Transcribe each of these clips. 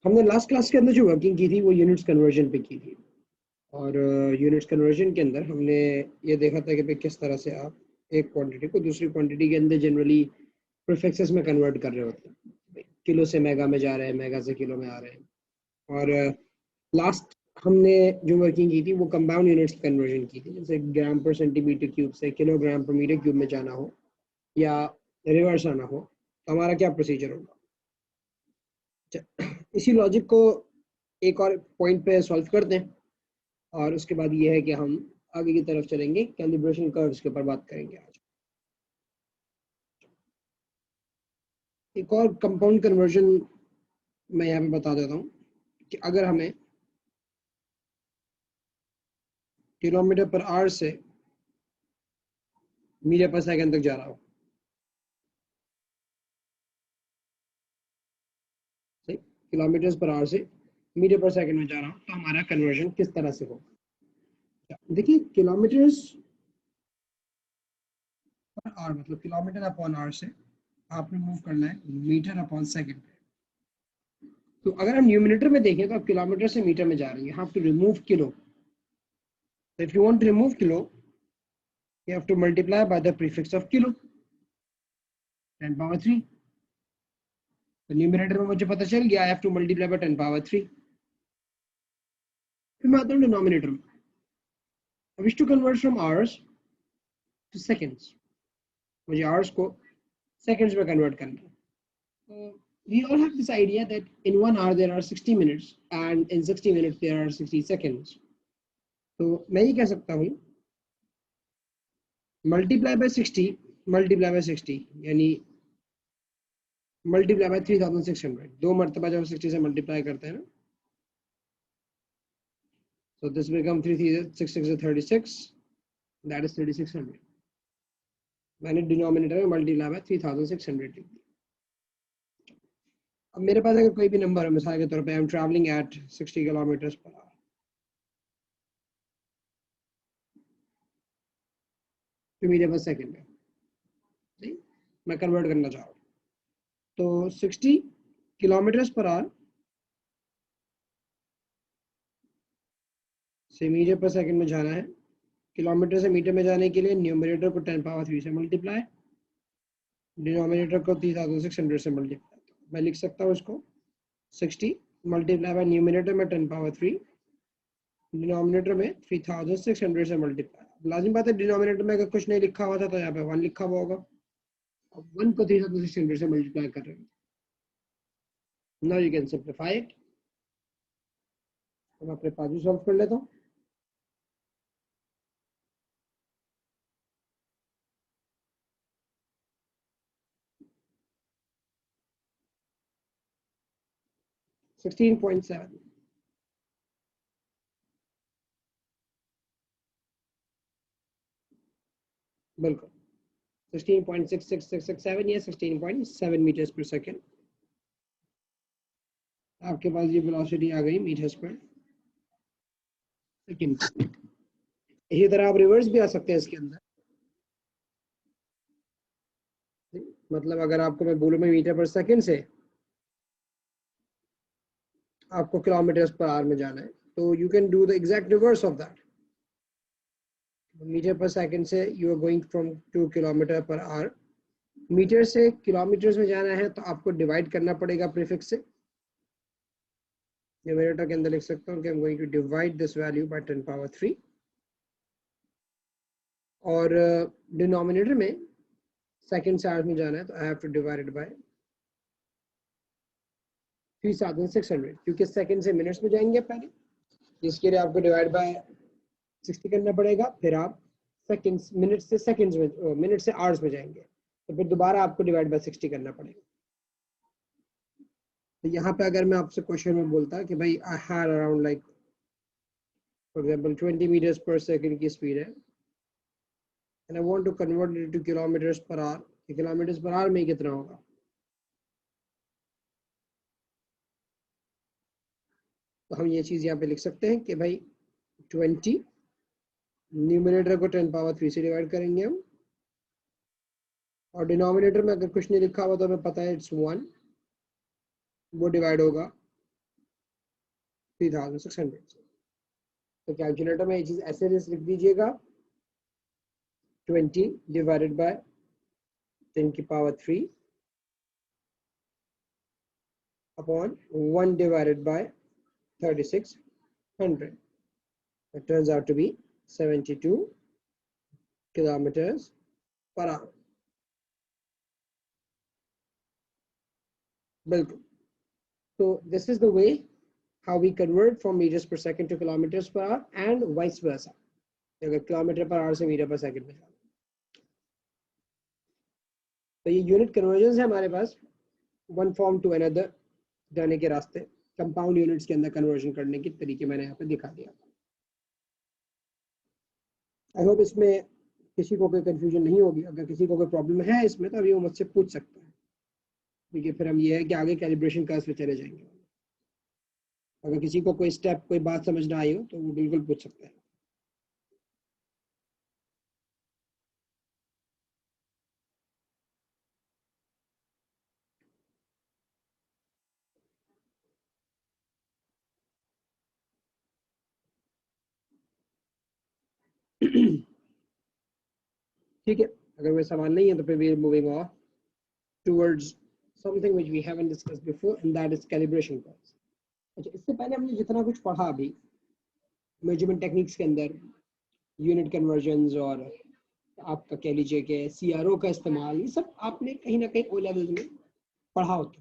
हमने last class के अंदर जो वर्किंग की थी वो यूनिट्स कन्वर्जन पे की थी, और यूनिट्स कन्वर्जन के अंदर हमने ये देखा था कि भाई किस तरह से आप एक क्वांटिटी को दूसरी क्वांटिटी के अंदर जनरली प्रीफिक्सेस में कन्वर्ट कर रहे होते हैं। किलो से मेगा में जा रहे हैं, मेगा से किलो में आ रहे हैं। और लास्ट हमने जो वर्किंग की थी वो कंपाउंड यूनिट्स कन्वर्जन की थी, जैसे ग्राम पर सेंटीमीटर क्यूब से किलोग्राम पर मीटर क्यूब में जाना हो या रिवर्स आना हो तो हमारा क्या प्रोसीजर होगा। इसी लॉजिक को एक और पॉइंट पे सॉल्व करते हैं, और उसके बाद ये है कि हम आगे की तरफ चलेंगे, कैलिब्रेशन कर्व्स के ऊपर बात करेंगे आज। एक और कंपाउंड कन्वर्जन मैं यहाँ पे बता देता हूँ कि अगर हमें किलोमीटर पर आवर से मीटर पर सेकंड तक जा रहा हो, सही, किलोमीटर पर आवर से मीटर पर सेकंड में जा रहा हो तो हमारा कन्वर्जन किस तरह से होगा। देखिए, किलोमीटर्स पर आवर मतलब किलोमीटर अपॉन आवर से आपने मूव करना है मीटर अपॉन सेकंड। तो अगर हम न्यूमिनेटर में देखें तो आप किलोमीटर से मीटर में जा रहे हैं, you have to remove kilo. If you want to remove kilo you have to multiply by the prefix of kilo, 10 power 3। तो न्यूमरेटर में मुझे पता चल गया, I have to multiply by 10 power 3। फिर मैं आता हूँ डिनोमिनेटर में, I wish to convert from hours to seconds। मुझे hours को seconds में convert करना है। So we all have this idea that in 1 hour there are 60 minutes and in 60 minutes there are 60 seconds। तो मैं ये कह सकता हूँ multiply by 60 multiply by 60 यानी multiply by 3600। दो मरतबा जब 60 से मल्टीप्लाई करते हैं ना, so this become 3 6 6 36, that is 3600। मैंने डिनोमिनेटर में मल्टीप्लाई बाय 3600 लिख दिया। अब मेरे पास अगर कोई भी नंबर है, मिसाल के तौर पे I am travelling eight 60 kilometre per our, तो मीटर पर सेकंड है, ठीक, मैं कन्वर्ट करना चाह रहा हूँ। तो 60 किलोमीटर पर आवर से मीटर पर सेकंड में जाना है। किलोमीटर से मीटर में जाने के लिए न्यूमरेटर को 10 पावर 3 से मल्टीप्लाई, डिनोमिनेटर को 3600 से मल्टीप्लाई। मैं लिख सकता हूँ इसको 60 मल्टीप्लाई बाय न्यूमरेटर में 10 पावर 3, डिनोमिनेटर में 3600 से मल्टीप्लाई। लाजिम बात है डिनोमिनेटर में अगर कुछ नहीं लिखा हुआ था तो यहाँ पे 1 लिखा हुआ होगा। अब 1 को 3600 से मल्टीप्लाई कर रहे हैं। Now you can simplify it. मैं अपने पास भी सॉल्व कर लेता हूँ। बिल्कुल 16.66667 या 16.7 मीटर्स पर सेकेंड। आपके पास ये वेलोसिटी आ गई मीटर्स पर सेकेंड। इसी तरह आप रिवर्स भी आ सकते हैं इसके अंदर। मतलब अगर आपको मैं बोलूँ मैं मीटर पर सेकेंड से आपको किलोमीटर पर आवर में जाना है, तो you can do the exact reverse of that. Metre per second से you are going from to kilometre per hour, metre से किलोमीटर्स में जाना है तो आपको डिवाइड करना पड़ेगा प्रीफिक्स से। न्यूमरेटर के अंदर लिख सकता हूँ कि I am going to divide this value by 10 power 3, और डिनोमिनेटर में सेकेंड से आवर्स में जाना है तो I have to divide it by 3600, क्योंकि सेकेंड से मिनट्स में जाएंगे पहले, जिसके लिए आपको डिवाइड बाय 60 करना पड़ेगा। फिर आप सेकंड्स मिनट से सेकंड्स में, मिनट से आवर्स में जाएंगे तो फिर दोबारा आपको डिवाइड बाय 60 करना पड़ेगा। तो यहाँ पे अगर मैं आपसे क्वेश्चन में बोलता कि भाई I had around like for example 20 metres per second की स्पीड है and I want to convert it to kilometres per hour, kilometres per hour में कितना होगा। तो हम ये चीज़ यहाँ पे लिख सकते हैं कि भाई 20 न्यूमरेटर को 10 पावर 3 से डिवाइड करेंगे हम, और डिनोमिनेटर में अगर कुछ नहीं लिखा हुआ तो हमें पता है इट्स 1, वो डिवाइड होगा 3600 से। तो कैलकुलेटर में ये चीज़ ऐसे लिख दीजिएगा 20 डिवाइडेड बाय 10 की power 3 upon 1 divided by 3600. It turns out to be 72 kilometers per hour. बिल्कुल. So this is the way how we convert from meters per second to kilometers per hour and vice versa. अगर kilometre per our से metre पर second में जाना, तो ये unit conversion है हमारे पास वन फॉर्म टू अनदर जाने के रास्ते, कंपाउंड यूनिट्स के अंदर कन्वर्जन करने के तरीके मैंने यहाँ पे दिखा दिया. आई होप इसमें किसी को कोई कंफ्यूजन नहीं होगी. अगर किसी को कोई प्रॉब्लम है इसमें तो अभी वो मुझसे पूछ सकता है. ठीक है, फिर हम ये है कि आगे कैलिब्रेशन कर्व्स पे चले जाएंगे. अगर किसी को कोई स्टेप कोई बात समझ ना आई हो तो वो बिल्कुल पूछ सकता है. ठीक है, अगर कोई सवाल नहीं है तो फिर we are moving on towards something which we haven't discussed before and that is calibration curves. अच्छा, इससे पहले हमने जितना कुछ पढ़ा अभी मेजरमेंट टेक्निक्स के अंदर, यूनिट कन्वर्जन्स और आपका कह लीजिए कि सीआरओ का इस्तेमाल, ये सब आपने कहीं ना कहीं ओ लेवल्स में पढ़ा होता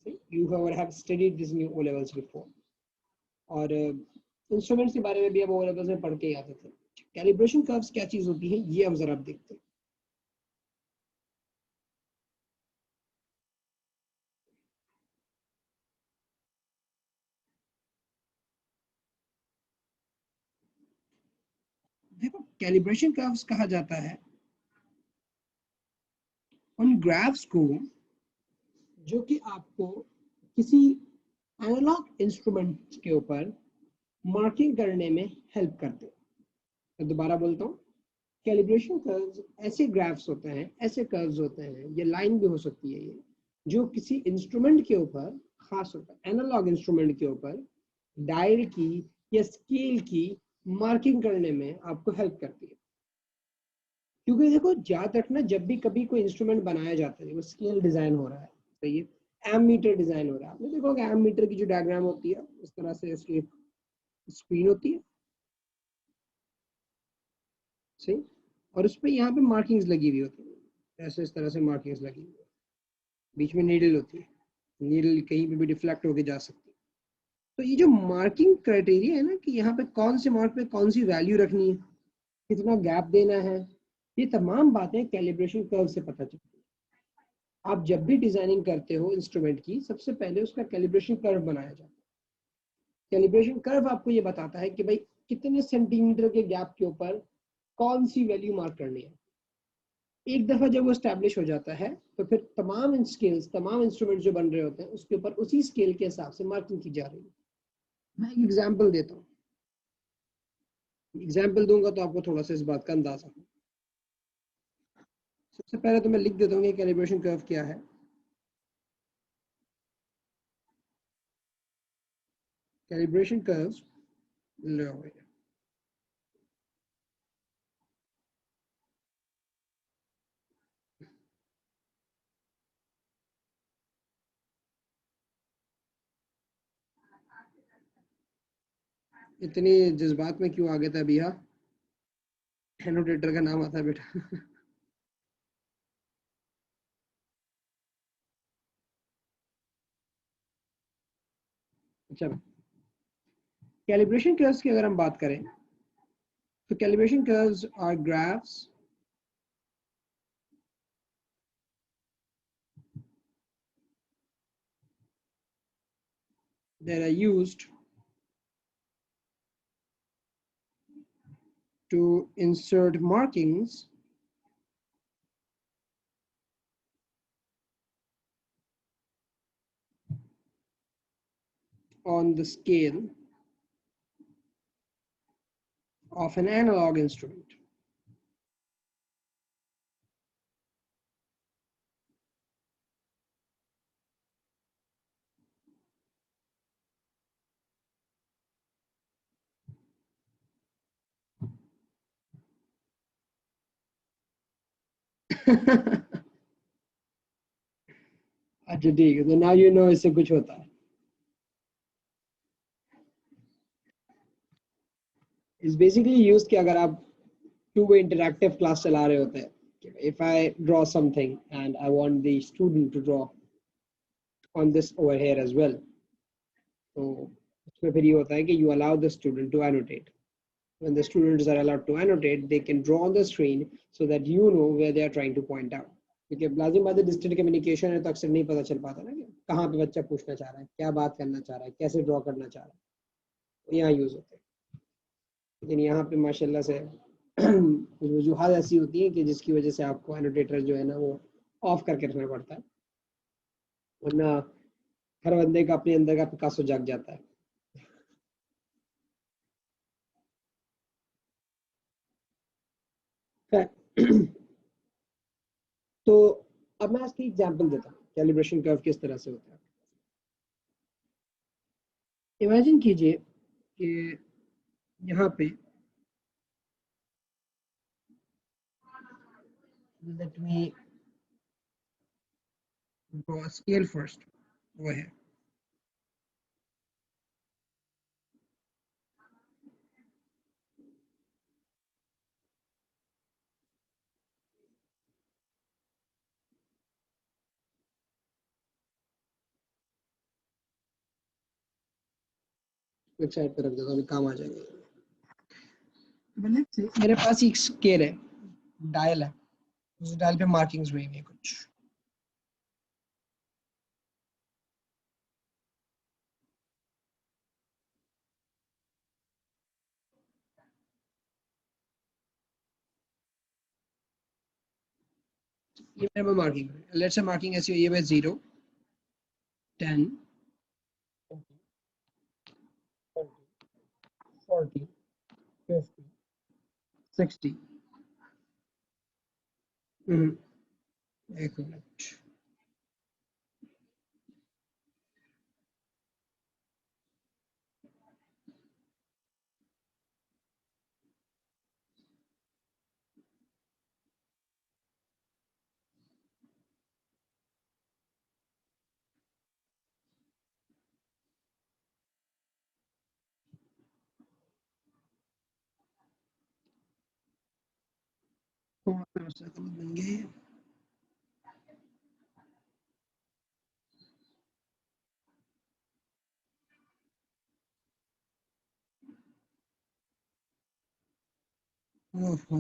है. You have studied this in O levels before. और इंस्ट्रूमेंट्स के बारे में भी अब ओ लेवल्स में पढ़ के आते थे. कैलिब्रेशन कर्व्स क्या चीज होती है ये हम जरा देखते हैं. देखो, कैलिब्रेशन कर्व्स कहा जाता है उन ग्राफ्स को जो कि आपको किसी एनालॉग इंस्ट्रूमेंट के ऊपर मार्किंग करने में हेल्प करते हैं. तो दोबारा बोलता हूँ, कैलिब्रेशन कर्व्स ऐसे ग्राफ्स होते हैं, ऐसे कर्व्स होते हैं, ये लाइन भी हो सकती है, ये जो किसी इंस्ट्रूमेंट के ऊपर, खास होकर एनालॉग इंस्ट्रूमेंट के ऊपर डायल की या स्केल की मार्किंग करने में आपको हेल्प करती है. क्योंकि देखो, याद रखना, जब भी कभी कोई इंस्ट्रूमेंट बनाया जाता है, वो स्केल डिजाइन हो रहा है, सही है, एम मीटर डिजाइन हो रहा है. आपने देखोगे एम मीटर की जो डायग्राम होती है, इस तरह से इसकी स्क्रीन होती है, सही, और उस पर यहाँ पे मार्किंग्स लगी हुई होती है, ऐसे इस तरह से मार्किंग्स लगी हुई है. बीच में नीडल होती है, नीडल कहीं पे भी डिफ्लेक्ट होके जा सकती है. तो ये जो मार्किंग क्राइटेरिया है ना, कि यहाँ पे कौन से मार्क पे कौन सी वैल्यू रखनी है, कितना गैप देना है, ये तमाम बातें कैलिब्रेशन कर्व से पता चलती है. आप जब भी डिजाइनिंग करते हो इंस्ट्रूमेंट की, सबसे पहले उसका कैलिब्रेशन कर्व बनाया जाता है. कैलिब्रेशन कर्व आपको ये बताता है कि भाई कितने सेंटीमीटर के गैप के ऊपर कौन सी वैल्यू मार्क करनी है. एक दफा जब वो स्टैब्लिश हो जाता है तो फिर तमाम स्केल्स, तमाम इंस्ट्रूमेंट जो बन रहे होते हैं उसके ऊपर उसी स्केल के हिसाब से मार्किंग की जा रही है. मैं एक एग्जांपल देता हूँ, एग्जांपल दूंगा तो आपको थोड़ा सा इस बात का अंदाजा हो. सबसे पहले तो मैं लिख देता हूँ कि कैलिब्रेशन कर्व क्या है. कैलिब्रेशन कर्व्स, लो इतनी जज्बात में क्यों आ गया था भैया, एनोटेटर का नाम आता है बेटा. अच्छा, कैलिब्रेशन कर्व्स की अगर हम बात करें तो calibration curves are graphs that are used to insert markings on the scale of an analog instrument. अच्छा ठीक है, तो नाउ यू नो इससे कुछ होता है। इज बेसिकली यूज कि अगर आप टू वे इंटरैक्टिव क्लास चला रहे होते हैं, if I draw something and I want the student to draw on this over here as well, तो उसमें फिर ये होता है कि you allow the student to annotate. When the students are allowed to annotate, they can draw on the screen so that you know where they are trying to point out. क्योंकि लाजिम बात है, डिस्टेंट कम्युनिकेशन है तो अक्सर नहीं पता चल पाता ना कि कहाँ पे बच्चा पूछना चाह रहा है, क्या बात करना चाह रहा है, कैसे ड्रॉ करना चाह रहा है, तो यहाँ यूज होते हैं। लेकिन यहाँ पे माशाल्लाह से वजूहात ऐसी होती हैं कि जिसकी वजह से आपको एनोटेटर जो है ना वो ऑफ करके रखना पड़ता है, वरना हर बंदे का अपने अंदर का पिकासो जाग जाता है। तो अब मैं इसकी एग्जांपल देता हूँ कैलिब्रेशन कर्व किस तरह से होता है। इमेजिन कीजिए कि यहाँ पे let me draw a scale first over here. एक साइड पे रख देता हूँ, काम आ जाएगा। मेरे पास एक स्केल है, डायल है, उस डायल पे मार्किंग्स हुई है कुछ। ये मेरे पास मार्किंग है, लेट्स से मार्किंग ऐसी हुई है 0, 10, 20, 40, 50, 60। एक मिनट, थोड़ा सा गलत बन गया ये। ओहो,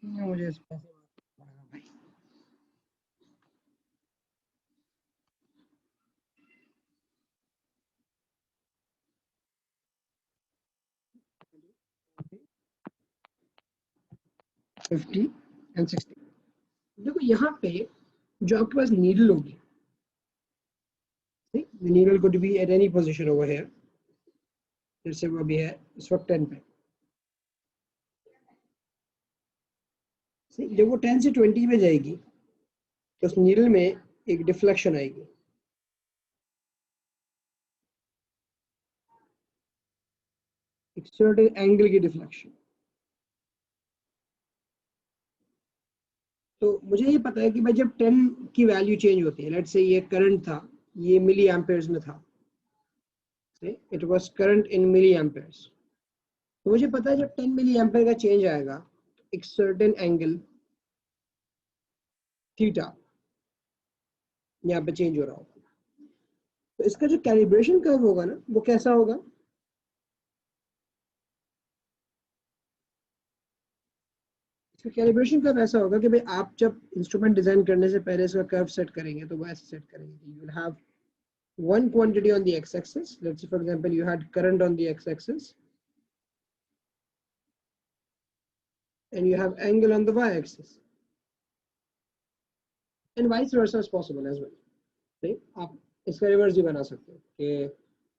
मुझे इस पैसे पड़ेगा भाई। Fifty and 60। देखो यहाँ पे जो आपके पास नीडल होगी, the needle could be at any position over here, जैसे वो अभी है इस वक्त 10 पे। जब वो 10 से 20 में जाएगी तो उस नीडल में एक डिफ्लेक्शन आएगी, एक सर्टेन एंगल की डिफ्लेक्शन। तो मुझे ये पता है कि भाई जब 10 की वैल्यू चेंज होती है, लेट्स से ये करंट था, ये मिली एम्पेयर्स में था, it was current in milli amperes, तो मुझे पता है जब 10 मिली एम्पेयर का चेंज आएगा एक सर्टेन एंगल थीटा यहाँ पे चेंज हो रहा होगा। तो इसका जो कैलिब्रेशन कर्व होगा ना वो कैसा होगा, इसका कैलिब्रेशन कर्व ऐसा होगा कि भाई आप जब इंस्ट्रूमेंट डिजाइन करने से पहले इसका कर्व सेट करेंगे तो वो ऐसे सेट करेंगे कि you will have one quantity on the x-axis. Let's say for example you had current on the x-axis and you have angle on the y-axis, and vice versa is possible as well. ठीक, आप इसका reverse भी बना सकते हो कि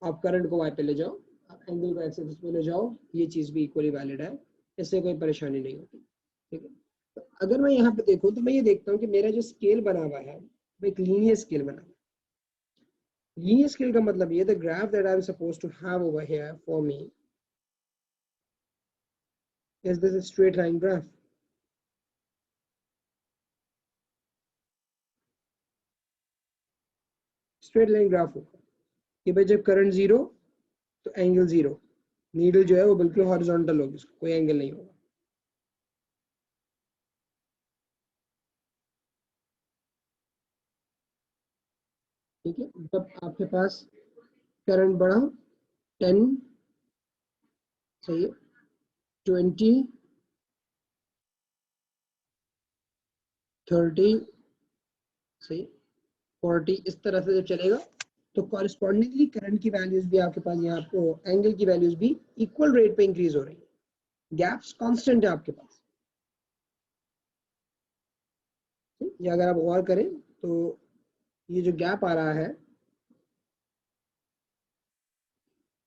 आप current को y पे ले जाओ, आप एंगल को x एक्सिस पे ले जाओ, ये चीज भी इक्वली वैलिड है, इससे कोई परेशानी नहीं होती। ठीक है, तो अगर मैं यहाँ पे देखूँ तो मैं ये देखता हूँ कि मेरा जो स्केल बना हुआ है वो एक लीनियर स्केल बना हुआ है। लीनियर स्केल का मतलब ये, the graph that I am supposed to have over here for me Is this a straight line graph? Straight line graph होगा कि भाई जब करंट जीरो तो एंगल जीरो, नीडल जो है वो बिल्कुल हॉरिजॉन्टल होगी, उसको कोई एंगल नहीं होगा। ठीक है, जब आपके पास करंट बढ़ा 10, सही है, 20, 30, सही, 40, इस तरह से जब चलेगा तो कॉरेस्पॉन्डिंगली करंट की वैल्यूज भी आपके पास, यहाँ आपको एंगल की वैल्यूज भी इक्वल रेट पे इंक्रीज हो रही है, गैप्स कांस्टेंट है आपके पास। ये अगर आप गौर करें तो ये जो गैप आ रहा है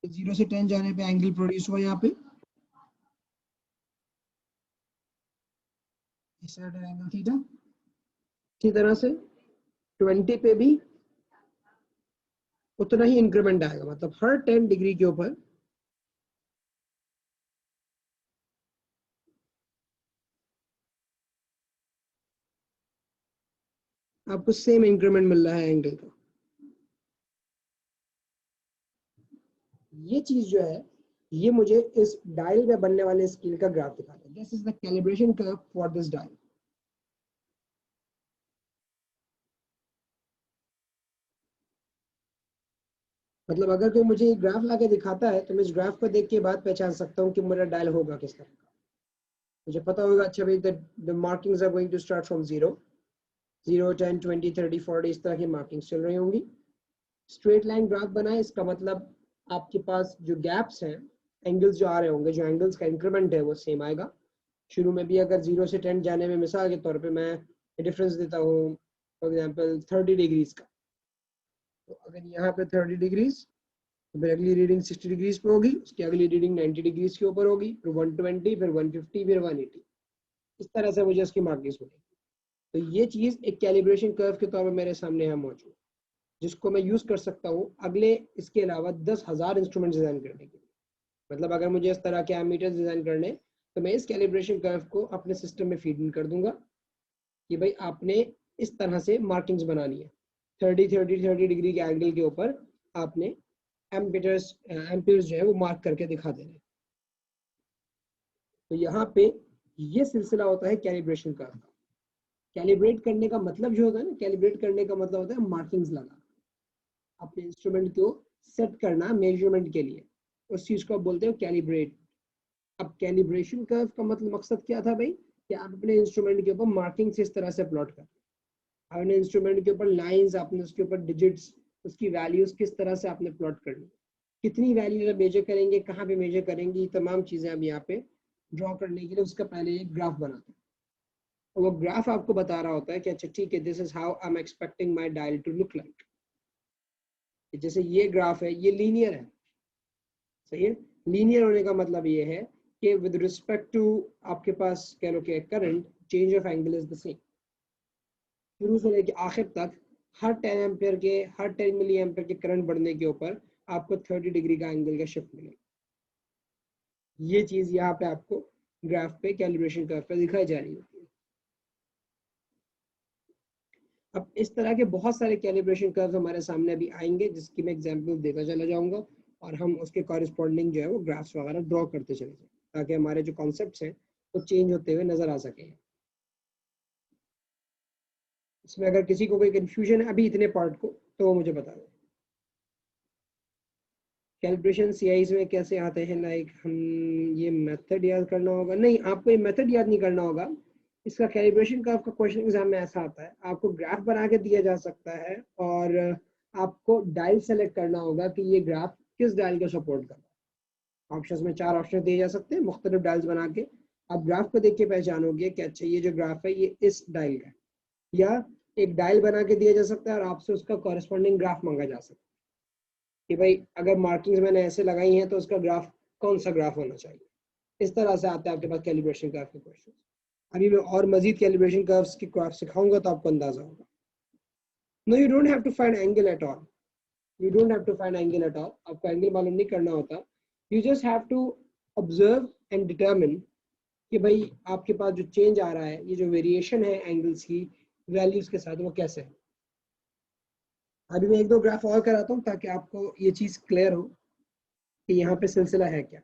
0 से 10 जाने पे एंगल प्रोड्यूस हुआ यहाँ पे, इस साइड एंगल थीटा, इसी तरह से 20 पे भी उतना ही इंक्रीमेंट आएगा, मतलब हर 10 डिग्री के ऊपर आपको सेम इंक्रीमेंट मिल रहा है एंगल का। ये चीज जो है ये मुझे इस डायल में बनने वाले स्केल का ग्राफ दिखाता है। This is the calibration curve for this dial. मतलब अगर कोई मुझे ग्राफ लाके दिखाता है तो मैं इस ग्राफ को देख के बाद पहचान सकता हूँ कि मेरा डायल होगा किस तरह का। मुझे पता होगा अच्छा भाई the markings are going to start from 0, 10, 20, 30, 40 इस तरह की मार्किंग्स चल रही होंगी। स्ट्रेट लाइन ग्राफ बनाए, इसका मतलब आपके पास जो गैप्स हैं, एंगल्स जो आ रहे होंगे, जो एंगल्स का इंक्रीमेंट है वो सेम आएगा। शुरू में भी अगर 0 से 10 जाने में मिसाल के तौर पे मैं डिफरेंस देता हूँ फॉर एग्जांपल 30 डिग्रीज का, तो अगर यहाँ पे 30 डिग्रीज तो फिर अगली रीडिंग 60 डिग्रीज पे होगी, उसकी अगली रीडिंग 90 डिग्रीज के ऊपर होगी, फिर 120, फिर 150, फिर 180, इस तरह से मुझे उसकी मार्किंग्स मिलेगी। तो ये चीज़ एक कैलिब्रेशन कर्व के तौर पर मेरे सामने यहाँ मौजूद है, जिसको मैं यूज़ कर सकता हूँ अगले इसके अलावा 10,000 इंस्ट्रूमेंट डिज़ाइन करने के लिए। मतलब अगर मुझे इस तरह के एमीटर्स डिज़ाइन करने, तो मैं इस कैलिब्रेशन कर्व को अपने सिस्टम में फीड इन कर दूंगा कि भाई आपने इस तरह से मार्किंग्स बनानी है, 30 डिग्री के एंगल के ऊपर आपने एम्पियर्स जो है वो मार्क करके दिखा देने। तो यहाँ पे ये सिलसिला होता है कैलिब्रेशन कर्व का। कैलिब्रेट करने का मतलब जो होता है ना, कैलिब्रेट करने का मतलब होता है मार्किंग्स लगाना, अपने इंस्ट्रूमेंट को सेट करना मेजरमेंट के लिए, उस चीज को आप बोलते हो कैलिब्रेट। अब कैलिब्रेशन कर्व का मतलब मकसद क्या था भाई, कि आप अपने इंस्ट्रूमेंट के ऊपर मार्किंग्स इस तरह से प्लॉट कर, अपने इंस्ट्रूमेंट के ऊपर लाइंस, आपने उसके ऊपर डिजिट्स, उसकी वैल्यूज किस तरह से आपने प्लॉट करनी, कितनी वैल्यूज मेजर करेंगे, कहाँ पे मेजर करेंगे, तमाम चीजें आप यहाँ पे ड्रॉ करने के लिए उसका पहले एक ग्राफ बनाते हैं। और वो ग्राफ आपको बता रहा होता है कि अच्छा ठीक है, this is how I am expecting my dial to look like. जैसे ये ग्राफ है, ये लीनियर है, सही है। लीनियर होने का मतलब ये है कि विद रिस्पेक्ट टू आपके पास कह लो कि current, change of angle is the same, शुरू से लेके आखिर तक हर 10 एम्पियर के, हर 10 मिली एम्पियर के करंट बढ़ने के ऊपर आपको 30 डिग्री का एंगल का शिफ्ट मिलेगा। ये चीज यहाँ पे आपको ग्राफ पे कैलिब्रेशन कर्व पे दिखाई जा रही होती है। अब इस तरह के बहुत सारे कैलिब्रेशन कर्व हमारे सामने अभी आएंगे, जिसकी मैं एग्जांपल देता चला जाऊंगा और हम उसके कॉरेस्पॉन्डिंग जो है वो ग्राफ्स वगैरह ड्रॉ करते चले जाएं, ताकि हमारे जो कॉन्सेप्ट्स हैं वो चेंज होते हुए नजर आ सके। इसमें अगर किसी को कोई कंफ्यूजन है अभी इतने पार्ट को, तो वो मुझे बता दें। कैलिब्रेशन सीआईज में कैसे आते हैं, लाइक हम ये मेथड याद करना होगा? नहीं, आपको ये मेथड याद नहीं करना होगा। इसका कैलिब्रेशन का आपका क्वेश्चन एग्जाम में ऐसा आता है, आपको ग्राफ बना के दिया जा सकता है और आपको डायल सेलेक्ट करना होगा कि ये ग्राफ किस डायल को सपोर्ट कर रहा है। ऑप्शंस में 4 ऑप्शन दिए जा सकते हैं, मुख्तलिफ डायल्स बना के आप ग्राफ को देख के पहचानोगे कि अच्छा ये जो ग्राफ है ये इस डायल का है, या एक डायल बना के दिया जा सकता है और आपसे उसका कॉरेस्पॉन्डिंग ग्राफ मांगा जा सकता है कि भाई अगर मार्किंग्स मैंने ऐसे लगाई हैं तो उसका ग्राफ कौन सा ग्राफ होना चाहिए। इस तरह से आता है आपके पास कैलिब्रेशन कर्व के क्वेश्चन। अभी मैं और मजीद कैलिब्रेशन कर्व्स की ग्राफ सिखाऊंगा तो आपको अंदाजा होगा। No, you don't have to find angle at all, you don't have to find angle at all. आपको एंगल मालूम नहीं करना होता, you just have to observe and determine कि भाई आपके पास जो चेंज आ रहा है, ये जो वेरिएशन है एंगल्स की वैल्यूज के साथ, वो कैसे है। अभी मैं एक दो ग्राफ और कराता हूँ ताकि आपको ये चीज क्लियर हो कि यहाँ पे सिलसिला है क्या।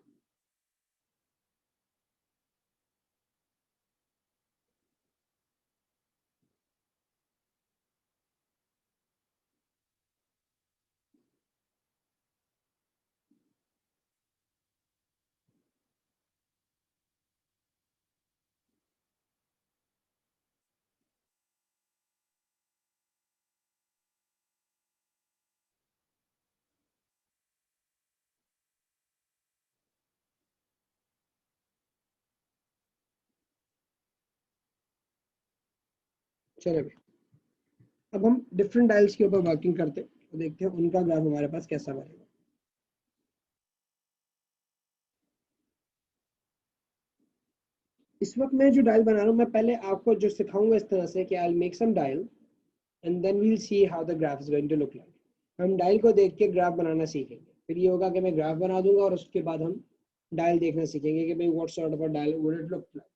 चलो भाई, अब हम डिफरेंट डायल्स के ऊपर वर्किंग करते हैं तो देखते हैं उनका ग्राफ हमारे पास कैसा बनेगा। इस वक्त मैं जो डायल बना रहा हूँ, मैं पहले आपको जो सिखाऊंगा इस तरह से कि I will make some dial and then we will see how the graph is going to look like. हम डायल को देख के ग्राफ बनाना सीखेंगे, फिर ये होगा कि मैं ग्राफ बना दूंगा और उसके बाद हम डायल देखना सीखेंगे कि भाई what sort of a dial would it look like.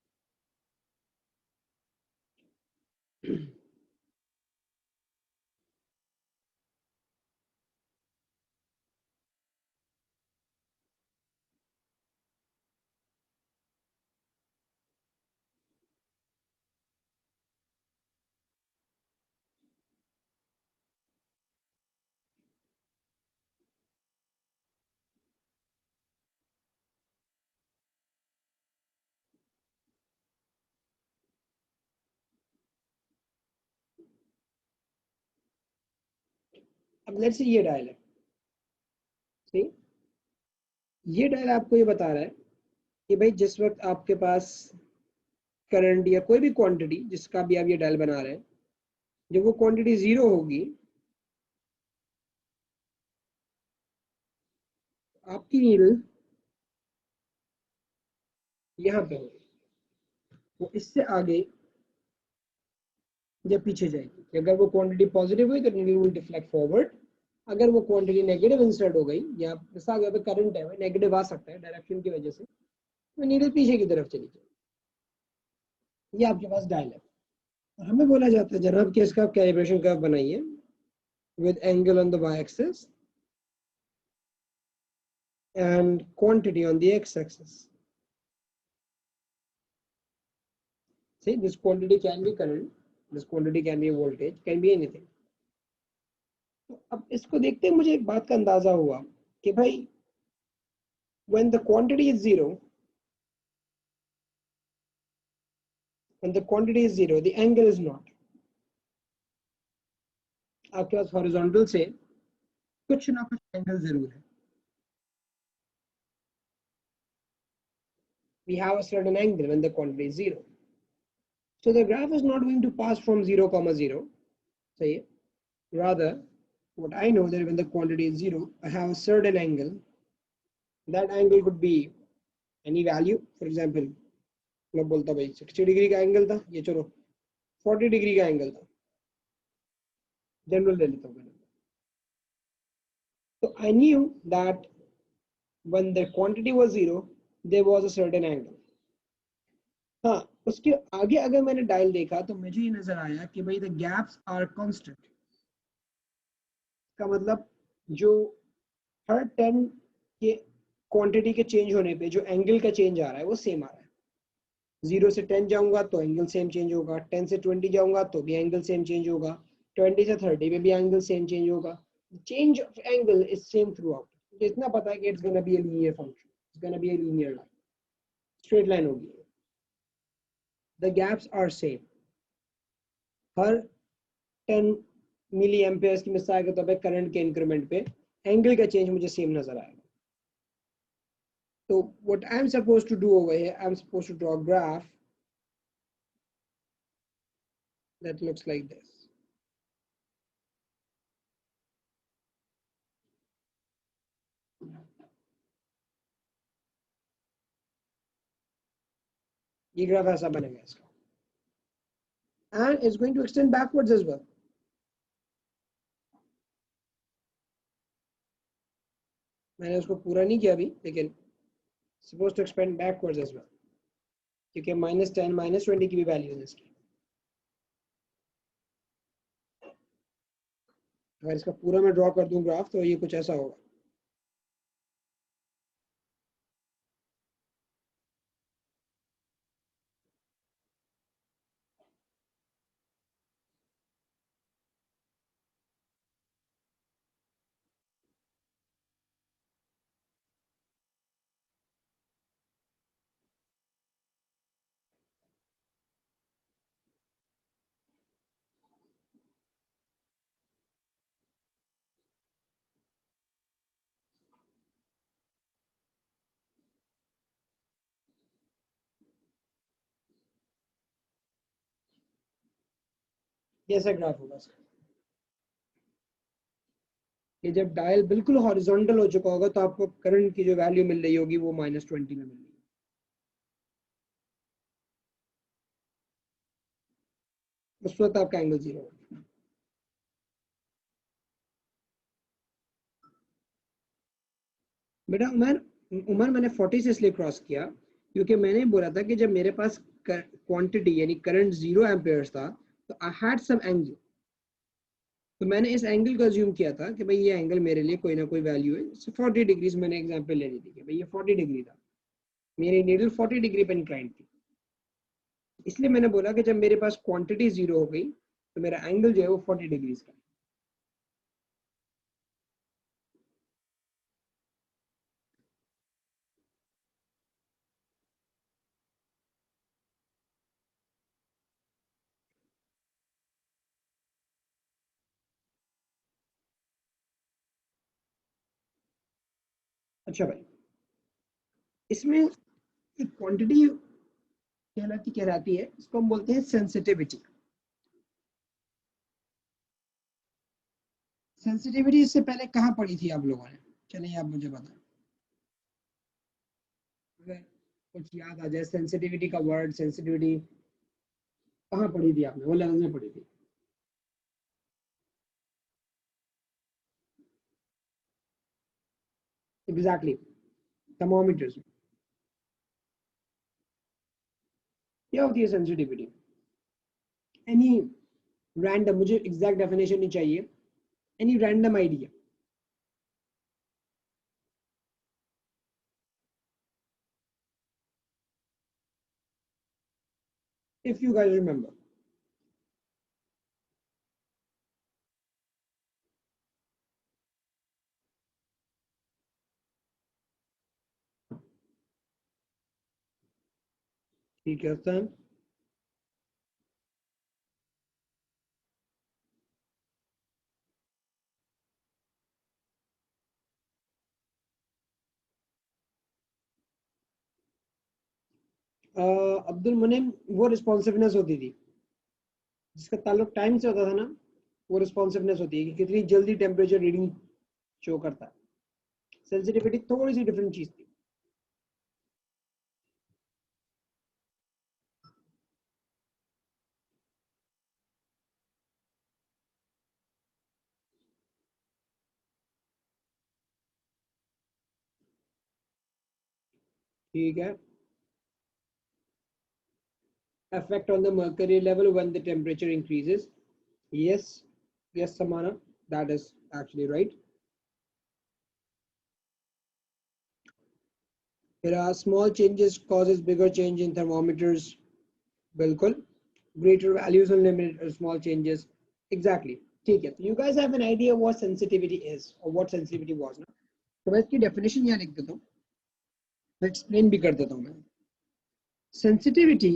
अब लेट्स से ये डायल है, सही। ये डायल आपको ये बता रहा है कि भाई जिस वक्त आपके पास करंट या कोई भी क्वांटिटी जिसका भी आप ये डायल बना रहे हैं, जब वो क्वांटिटी जीरो होगी, आपकी नीडल यहाँ पे होगी, वो इससे आगे या पीछे जाएगी। अगर वो क्वांटिटी पॉजिटिव हुई तो नीडल विल डिफ्लेक्ट फॉरवर्ड, अगर वो क्वांटिटी नेगेटिव इंसर्ट हो गई या मिसाल के करंट है नेगेटिव आ सकता है डायरेक्शन की वजह से, तो नीडल पीछे की तरफ चली जाए। ये आपके पास डायल है और हमें बोला जाता है जनाब कि इसका कैलिब्रेशन कर्व बनाइए with angle on the y-axis and quantity on the x-axis. See, this quantity can be current, this quantity can be voltage, can be anything. तो अब इसको देखते हैं मुझे एक बात का अंदाजा हुआ कि भाई when the quantity is zero, when the quantity is zero, the angle is not. आपके पास हॉरिजॉन्टल से कुछ ना कुछ एंगल जरूर है. We have a certain angle when the quantity is zero. So the graph is not going to pass from 0, 0. Say, rather, what I know that when the quantity is zero, I have a certain angle. That angle could be any value. For example, मैं बोलता भाई 60 degree का angle था, ये चलो 40 degree का angle था, general ले लेता हूँ. So I knew that when the quantity was zero, there was a certain angle. हाँ, उसके आगे अगर मैंने डायल देखा तो मुझे ये नजर आया कि भाई the gaps are constant. का मतलब जो हर 10 के क्वांटिटी के चेंज होने पे जो एंगल का चेंज आ रहा है वो सेम आ रहा है. 0 से 10 जाऊंगा तो एंगल सेम चेंज होगा, 10 से 20 जाऊंगा तो भी एंगल सेम चेंज होगा, 20 से 30 में भी एंगल सेम चेंज होगा. Change of angle is same through out. मुझे इतना पता है कि it's gonna be a linear function, it's gonna be a linear line, straight line होगी. The gaps are same. हर 10 मिली एम्पियर्स की मिसाल के तौर पे करंट के इंक्रीमेंट पे एंगल का चेंज मुझे सेम नजर आएगा. So what I'm supposed to do over here, I'm supposed to draw a graph that looks like this. ये ग्राफ ऐसा बनेगा इसका, and it's going to extend backwards as well. मैंने उसको पूरा नहीं किया अभी, लेकिन supposed to expand backwards as well. क्योंकि -10 -20 की भी वैल्यू है इसकी। अगर इसका पूरा मैं ड्रॉ कर दूं ग्राफ तो ये कुछ ऐसा होगा। कैसा ग्राफ होगा इसका? ये जब डायल बिल्कुल हॉरिजॉन्टल हो चुका होगा तो आपको करंट की जो वैल्यू मिल रही होगी वो -20 में मिल रही है। उस वक्त आपका एंगल 0 होगा। बेटा उमर, मैंने 40 से इसलिए क्रॉस किया क्योंकि मैंने बोला था कि जब मेरे पास क्वांटिटी यानी करंट 0 एम्पेयर्स था तो आई हैड सम एंगल, तो मैंने इस एंगल को अज्यूम किया था कि भाई ये एंगल मेरे लिए कोई ना कोई वैल्यू है। 40 डिग्रीज मैंने एग्जांपल ले ली थी कि भाई ये 40 डिग्री था, मेरी नीडल 40 डिग्री पर इंक्लाइंड थी। इसलिए मैंने बोला कि जब मेरे पास क्वांटिटी 0 हो गई तो मेरा एंगल जो है वो 40 डिग्रीज का। अच्छा भाई, इसमें एक क्वांटिटी कहलाती है, इसको हम बोलते हैं सेंसिटिविटी। सेंसिटिविटी इससे पहले कहाँ पढ़ी थी आप लोगों ने? चलिए आप मुझे बताएं, अगर कुछ याद आ जाए। सेंसिटिविटी का वर्ड, सेंसिटिविटी कहाँ पढ़ी थी आपने? वो लेवल में पढ़ी थी? Exactly, thermometers. क्या होती है सेंसिटिविटी? एनी रैंडम, मुझे एग्जैक्ट डेफिनेशन नहीं चाहिए, any random idea. If you guys remember. ठीक है सर। अब्दुल मुनिम, वो रिस्पॉन्सिवनेस होती थी जिसका ताल्लुक टाइम से होता था ना, वो रिस्पॉन्सिवनेस होती है कि कितनी जल्दी टेम्परेचर रीडिंग शो करता है। सेंसिटिविटी थोड़ी सी डिफरेंट चीज थी। ठीक है। Effect on the mercury level when the temperature increases. Yes, yes, Samana, that is actually right. There are small changes causes bigger change in thermometers. Bilkul. Greater values will limit small changes. Exactly. ठीक है, तो you guys have an idea what sensitivity is or what sensitivity was ना? तो मैं इसकी definition यहाँ लिख देता हूँ, मैं explain भी कर देता हूँ मैं। Sensitivity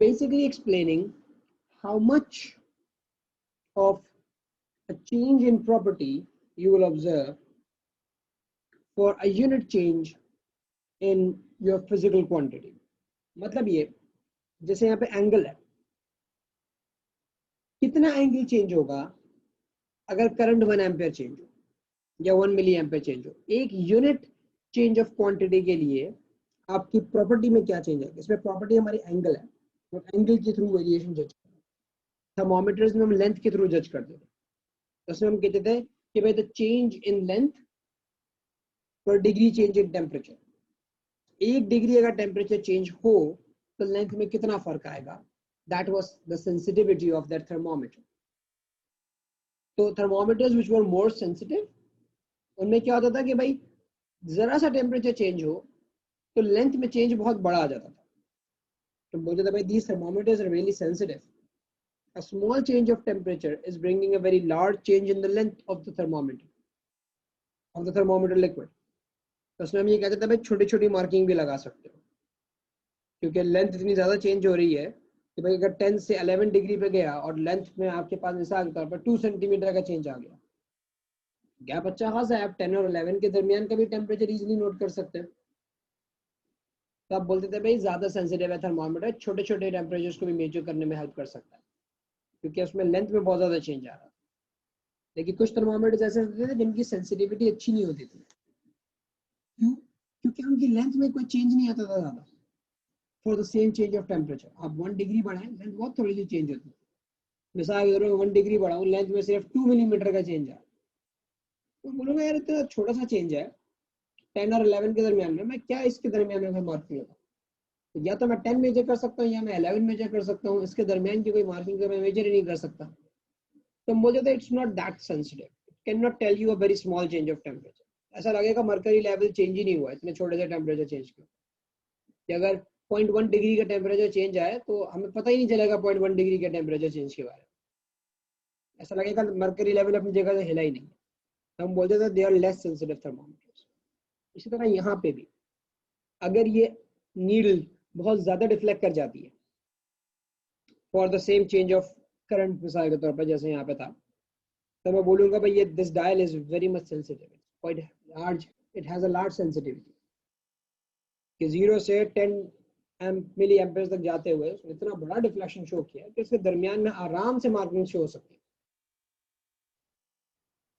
basically explaining how much of a change in property you will observe for a unit change in your physical quantity। मतलब ये, जैसे यहाँ पे एंगल है, कितना एंगल चेंज होगा अगर करंट 1 एम्पेयर चेंज हो या 1 मिली एम्पेयर चेंज हो। एक यूनिट चेंज ऑफ क्वांटिटी के लिए आपकी प्रॉपर्टी में क्या चेंज है? इसमें प्रॉपर्टी हमारी एंगल है, तो एंगल के थ्रू वेरिएशन जज करते हैं। थर्मोमीटर्स में हम लेंथ के थ्रू जज करते थे, तो उसमें हम कहते थे कि भाई the change in length per degree change in temperature. 1 degree अगर टेम्परेचर चेंज हो तो लेंथ में कितना फर्क आएगा, that was the sensitivity of that thermometer. तो thermometers which were more sensitive, उनमें क्या होता था कि भाई जरा सा टेम्परेचर चेंज हो तो लेंथ में चेंज बहुत बड़ा आ जाता था। तो बोलते थे भाई these thermometers are really sensitive. A small change of temperature is bringing a very large change in the length of the thermometer liquid. तो उसमें हम ये कहते थे भाई छोटी छोटी मार्किंग भी लगा सकते हो, क्योंकि लेंथ इतनी ज़्यादा चेंज हो रही है कि भाई अगर 10 से 11 डिग्री पे गया और लेंथ में आपके पास मिसाल के तौर पर 2 सेंटीमीटर का चेंज आ गया, गैप अच्छा खासा है, आप 10 और 11 के दरमियान का भी टेम्परेचर इजीली नोट कर सकते हैं। तो आप बोलते थे भाई ज़्यादा सेंसिटिव है थर्मोमीटर, छोटे छोटे टेम्परेचर्स को भी मेजर करने में हेल्प कर सकता है, क्योंकि उसमें लेंथ में बहुत ज़्यादा चेंज आ रहा था। लेकिन कुछ थर्मोमीटर्स ऐसे होते थे जिनकी सेंसिटिविटी अच्छी नहीं होती थी। क्यों? क्योंकि उनकी लेंथ में कोई चेंज नहीं आता था ज़्यादा। For the same change of temperature आप 1 डिग्री बढ़ाएं, लेंथ बहुत थोड़ी सी चेंज होती है। मिसाल के तौर पर 1 डिग्री बढ़ाऊँ, लेंथ में सिर्फ 2 मिलीमीटर का चेंज है, तो बोलूँगा यार इतना छोटा सा चेंज है 10 और 11 के दरमियान में, मैं क्या इसके दरमियान में मार्किंग लगाऊं? तो या तो मैं 10 मेजर कर सकता हूँ या मैं 11 मेजर कर सकता हूँ, इसके दरमियान की कोई मार्किंग मैं मेजर ही नहीं कर सकता। तो मुझे तो it's not that sensitive, it can not tell you a very small change of temperature. ऐसा लगेगा मरकरी लेवल चेंज ही नहीं हुआ इतने छोटे से टेम्परेचर चेंज के, कि अगर 0.1 डिग्री का टेम्परेचर चेंज आए तो हमें पता ही नहीं चलेगा 0.1 डिग्री के टेम्परेचर चेंज के बारे में। ऐसा लगेगा मरकरी लेवल अपनी जगह से हिला ही नहीं। हम बोलते थे they are less sensitive thermometers. इसी तरह यहाँ पे भी अगर ये नीडल बहुत ज्यादा डिफ्लेक्ट कर जाती है for the same change of current, मिसाल के तौर पर जैसे यहाँ पे था, तो मैं बोलूँगा भाई ये this dial is very much sensitive, quite large, it has a large sensitivity, कि 0 से 10 मिली एम्पेयर तक जाते हुए उसने इतना बड़ा डिफ्लेक्शन शो किया कि उसके दरमियान में आराम से मार्किंग शो हो सकती है।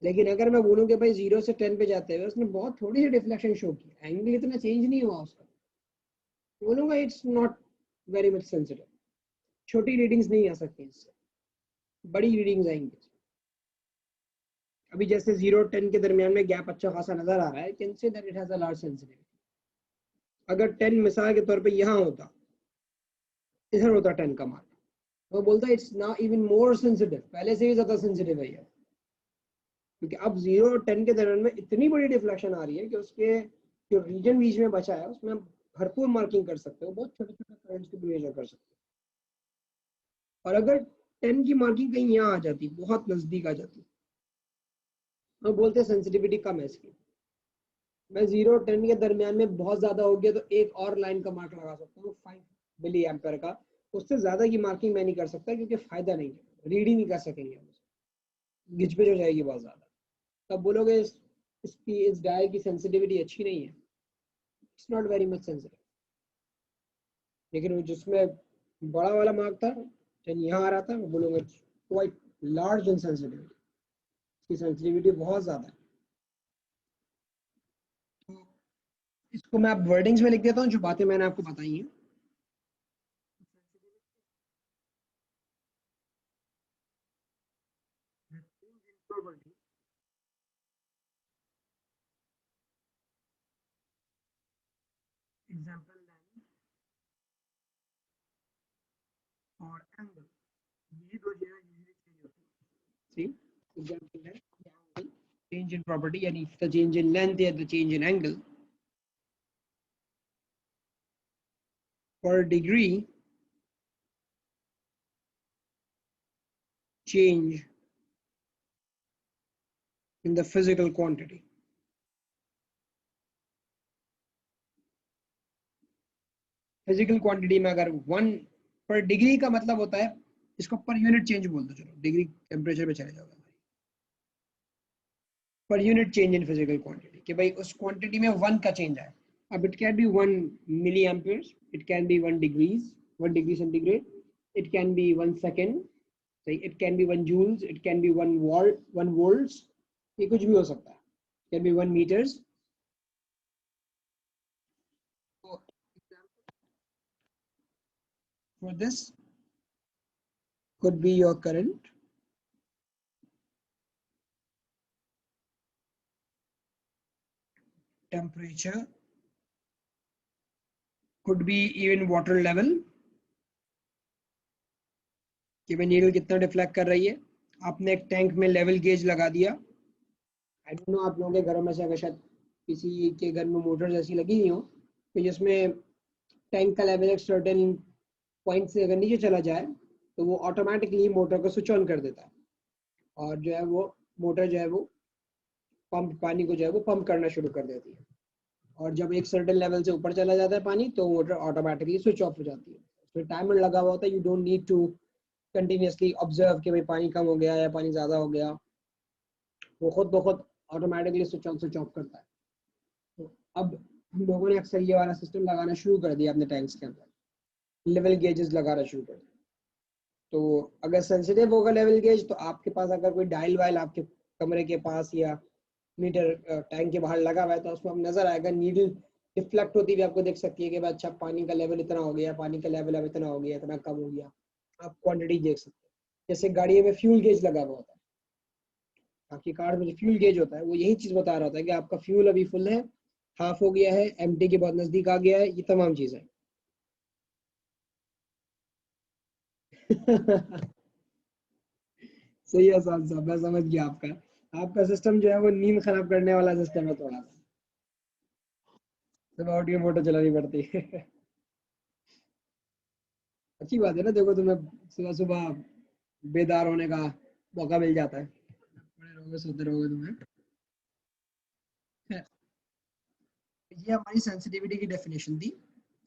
लेकिन अगर मैं बोलूँ कि भाई 0 से 10 पे जाते हुए उसने बहुत थोड़ी सी डिफ्लेक्शन शो किया, एंगल इतना चेंज नहीं हुआ उसका, बोलूँगा it's not very much sensitive. छोटी रीडिंग्स नहीं आ सकती इससे, बड़ी रीडिंग्स आएंगी। अभी जैसे 0 और 10 के दरमियान में गैप अच्छा खासा नजर आ रहा है, can say that it has a large sensitivity. अगर 10 मिसाल के तौर पे यहाँ होता, इधर होता 10 का मान, तो बोलता है it's now even more sensitive, पहले से भी ज्यादा सेंसिटिव है ये, क्योंकि अब 0 और 10 के दरमियान में इतनी बड़ी डिफ्लेक्शन आ रही है कि उसके जो रीजन बीच में बचा है उसमें भरपूर मार्किंग कर सकते हो, बहुत छोटे छोटे करंट्स को मेजर कर सकते हो। और अगर 10 की मार्किंग कहीं यहाँ आ जाती, बहुत नजदीक आ जाती, तो बोलते हैं सेंसिटिविटी कम है इसकी। मैं 0 और 10 के दरमियान में बहुत ज्यादा हो गया तो एक और लाइन का मार्क लगा सकता हूँ 5 मिली एम्पेयर का, उससे ज्यादा की मार्किंग मैं नहीं कर सकता, क्योंकि फायदा नहीं है, रीड ही नहीं कर सकेंगे हम, गिचपिच हो जाएगी बहुत ज्यादा। तब बोलोगे इसकी इस डायल की सेंसिटिविटी अच्छी नहीं है, it's not very much sensitive. लेकिन वो जिसमें बड़ा वाला मार्क था, यहाँ आ रहा था, मैं बोलूँगा क्वाइट लार्ज इन सेंसिटिविटी, इसकी सेंसिटिविटी बहुत ज्यादा है। तो इसको मैं आप वर्डिंग्स में लिख देता हूँ जो बातें मैंने आपको बताई हैं। एग्जाम्पल लेंथ और एंगल, ये दो चीजें यूजुअली चेंज होती हैं। सी एग्जाम्पल है एंगल, चेंज इन प्रॉपर्टी, यानी द चेंज इन लेंथ या the change in angle for a degree change in the physical quantity. Physical quantity में अगर 1 पर डिग्री का मतलब होता है, इसको पर यूनिट चेंज बोल दो, चलो डिग्री टेम्परेचर पे चले जाओगे, per unit change in physical quantity, कि भाई उस क्वांटिटी में 1 का चेंज आए। अब it can be 1 milli amperes, it can be 1 degrees, 1 degree centigrade, it can be 1 second, it can be 1 joules, it can be 1 volt, 1 volts, ये कुछ भी हो सकता है, can be 1 metres. For this could be your current, temperature, could be even water level, कि भाई needle कितना deflect कर रही है। आपने एक टैंक में लेवल गेज लगा दिया। आई डोंट नो आप लोगों के घरों में से अगर शायद किसी के घर में मोटर जैसी लगी नहीं हो, तो जिसमें टैंक का लेवल एक सर्टेन पॉइंट से अगर नीचे चला जाए तो वो ऑटोमेटिकली मोटर को स्विच ऑन कर देता है, और जो है वो मोटर जो है वो पंप पानी को जो है वो पंप करना शुरू कर देती है। और जब एक सर्टेन लेवल से ऊपर चला जाता है पानी, तो मोटर ऑटोमेटिकली स्विच ऑफ हो जाती है। उसमें टाइमर लगा हुआ होता है। You don't need to continuously observe कि भाई पानी कम हो गया या पानी ज़्यादा हो गया, वो खुद ब खुद automatically switch on switch off करता है। तो अब हम लोगों ने अक्सर ये वाला सिस्टम लगाना शुरू कर दिया अपने टैंक्स के अंदर, लेवल गेजेस लगाना शुरू कर दिया। तो अगर सेंसिटिव होगा लेवल गेज, तो आपके पास अगर कोई डायल वाइल आपके कमरे के पास या मीटर टैंक के बाहर लगा हुआ है, तो उसमें हम नजर आएगा नीडल रिफ्लेक्ट होती हुई आपको दिख सकती है कि भाई अच्छा पानी का लेवल इतना हो गया, पानी का लेवल अब इतना हो गया, इतना कम हो गया। आप क्वांटिटी देख सकते हैं। जैसे गाड़ी में फ्यूल गेज लगा हुआ होता है, आपकी कार में जो फ्यूल गेज होता है वो यही चीज बता रहा होता है कि आपका फ्यूल अभी फुल है, हाफ हो गया है, एम्प्टी के बहुत नजदीक आ गया है, ये तमाम चीजें। सही है साहब, मैं समझ गया आपका। आपका सिस्टम जो है वो नींद खराब करने वाला सिस्टम है थोड़ा सा। सुबह उठ के मोटर चलानी पड़ती है। अच्छी बात है ना, देखो तुम्हें सुबह सुबह बेदार होने का मौका मिल जाता है, पड़े रहोगे सोते रहोगे तुम्हें। खैर, ये हमारी सेंसिटिविटी की डेफिनेशन थी।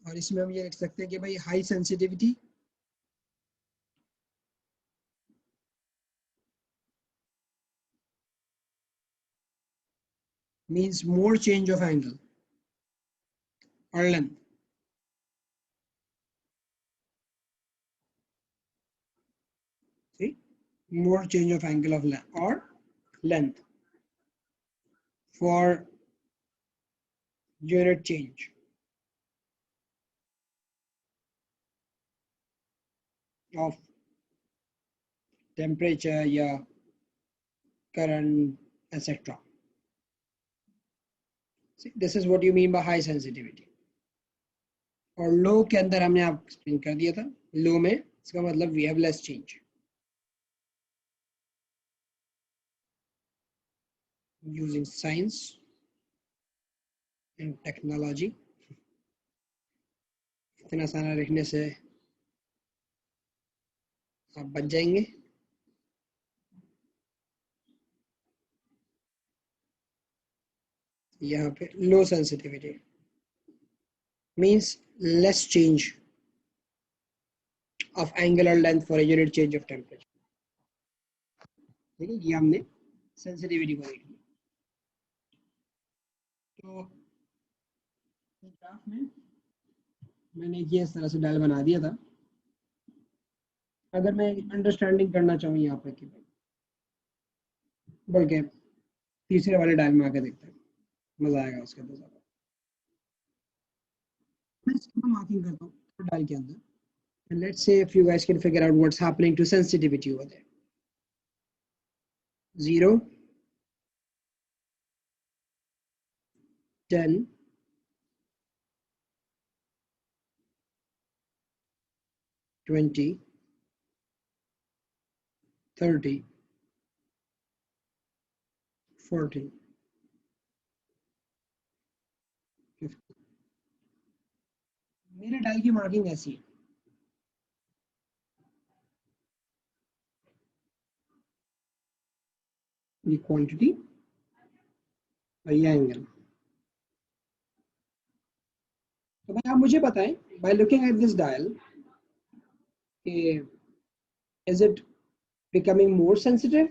और इसमें हम ये लिख सकते हैं कि भाई high sensitivity means more change of angle or length. See, more change of angle of length or length for unit change of temperature या current etc. See, this is what you mean by high sensitivity. और लो के अंदर हमने आप explain कर दिया था। लो में इसका मतलब we have less change using science and technology. इतना सारा लिखने से आप बच जाएंगे। यहाँ पे low sensitivity means less change of angle or length for a unit change of temperature। ठीक है, ये हमने सेंसिटिविटी को देख लिया। तो ग्राफ में मैंने ये इस तरह से डायल बना दिया था। अगर मैं अंडरस्टैंडिंग करना चाहूँ यहाँ पे कि बल्कि तीसरे वाले डायल में आके देखते हैं, मजा आएगा उसके अंदर ज़्यादा। मैं इसके ऊपर मार्किंग करता हूँ डायल के अंदर, and let's say if you guys can figure out what's happening to sensitivity over there. 0, 10, 20, 30, 40, 50। मेरे डायल की मार्किंग ऐसी है। ये क्वांटिटी और ये एंगल। तो भाई आप मुझे बताएं, by looking at this dial, is it becoming more sensitive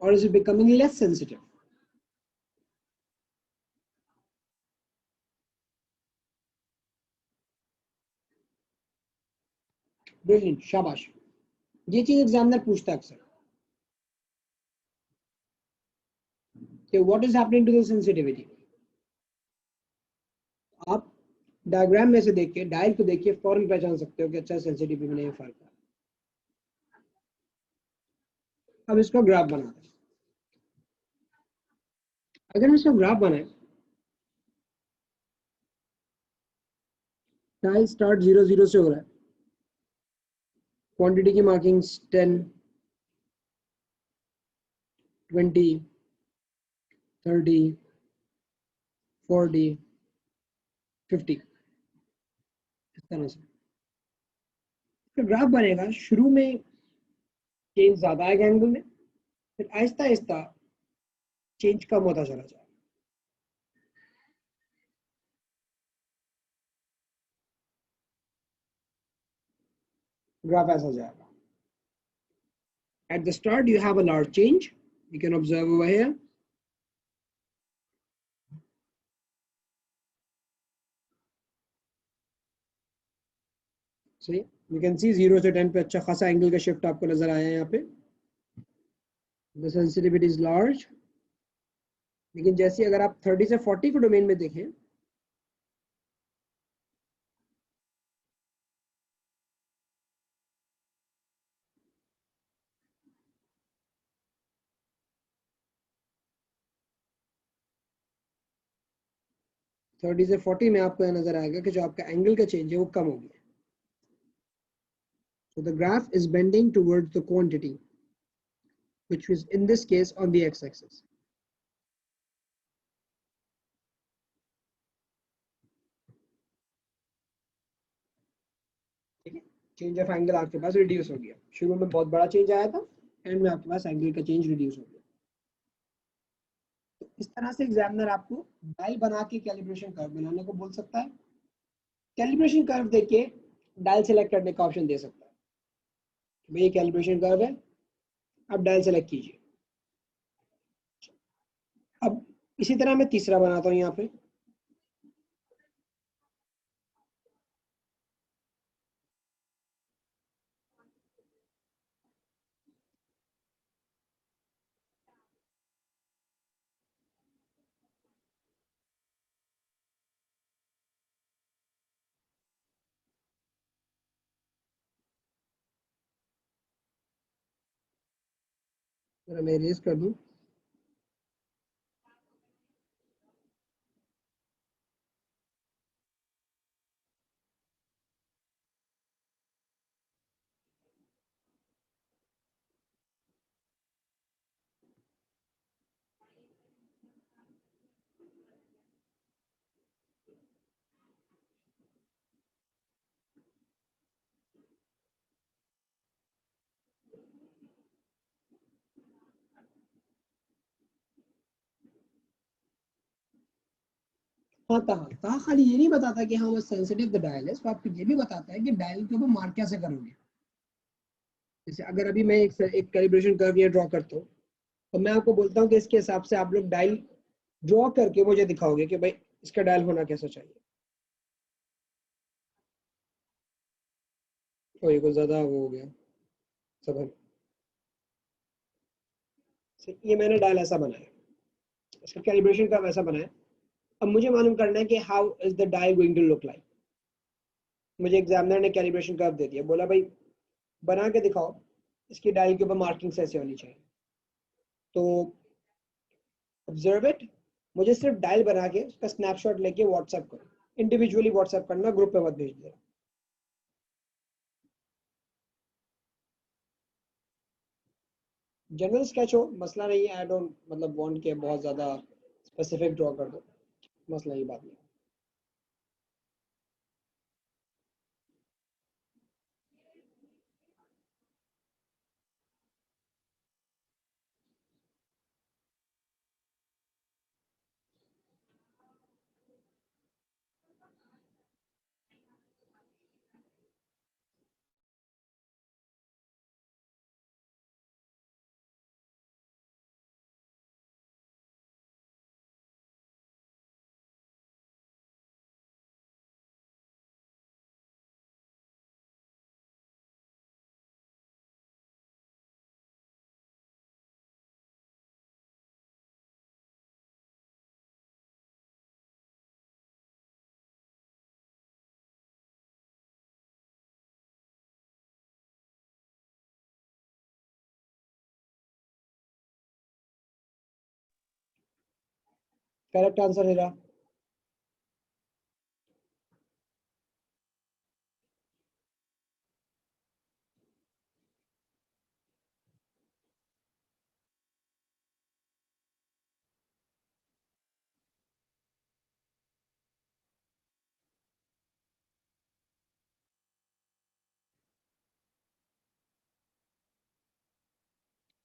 or is it becoming less sensitive? Brilliant, शाबाश। ये चीज एग्जामिनर पूछता है अक्सर कि what is happening to the sensitivity. आप डायग्राम में से देख के डायल को देखिए फौरन पहचान सकते हो कि अच्छा सेंसिटिविटी में ये फर्क है। अब इसका ग्राफ बनाते हैं। अगर हम इसका ग्राफ बनाए, डायल स्टार्ट 0 0 से हो रहा है, क्वांटिटी की मार्किंग्स 10, 20, 30, 40, 50 इस तरह से तो ग्राफ बनेगा। शुरू में चेंज ज्यादा आएगा एंगल में, फिर आहिस्ता आहिस्ता चेंज कम होता चला जाएगा। ग्राफ ऐसा जाएगा। At the start you have a large change, you can observe over here. See, you can see 0 से 10 पे अच्छा खासा एंगल का शिफ्ट आपको नजर आया है यहाँ पे। The sensitivity is large. लेकिन जैसे अगर आप 30 से 40 के डोमेन में देखें, थर्टी से 40 में आपको यह नजर आएगा कि जो आपका एंगल का चेंज है वो कम हो गया। So the graph is bending towards the quantity, which is in this case on the x-axis. ठीक है, चेंज ऑफ एंगल आपके पास रिड्यूस हो गया। शुरू में बहुत बड़ा चेंज आया था, एंड में आपके पास एंगल का चेंज रिड्यूस हो गया। तो इस तरह से एग्जामिनर आपको डायल बना के कैलिब्रेशन कर्व बनाने को बोल सकता है। कैलिब्रेशन कर्व देके डायल सेलेक्ट करने का ऑप्शन दे सकता है। भाई ये कैलिब्रेशन कर्व है, अब डायल सेलेक्ट कीजिए। अब इसी तरह मैं तीसरा बनाता हूँ यहाँ पे। मैं इरेज कर दूं। हाँ कहा खाली ये नहीं बताता कि हाँ वो सेंसिटिव द डायल है, तो आपको ये भी बताता है कि डायल के ऊपर मार्क कैसे करोगे। जैसे अगर अभी मैं एक कैलिब्रेशन कर्व ये ड्रॉ करता हूँ, तो मैं आपको बोलता हूँ कि इसके हिसाब से आप लोग डायल ड्रॉ करके मुझे दिखाओगे कि भाई इसका डायल होना कैसा चाहिए। तो ये कुछ ज्यादा वो हो गया सब। ये मैंने डायल ऐसा बनाया, इसका कैलिब्रेशन कर्व ऐसा बनाया। अब मुझे मालूम करना है कि how is the dial going to look like. मुझे एग्जामिनर ने कैलिब्रेशन कर्व दे दिया, बोला भाई बना के दिखाओ, इसकी डायल के ऊपर मार्किंग ऐसे होनी चाहिए। तो ऑब्जर्व इट, मुझे सिर्फ डायल बना के उसका स्नैपशॉट लेके व्हाट्सएप करो। इंडिविजुअली व्हाट्सएप करना, ग्रुप पे मत भेज देना। जनरल स्केच हो मसला नहीं है, आई डोंट मतलब वांट के बहुत ज्यादा स्पेसिफिक ड्रॉ कर दो, मसला ही बात नहीं। करेक्ट आंसर है रहा।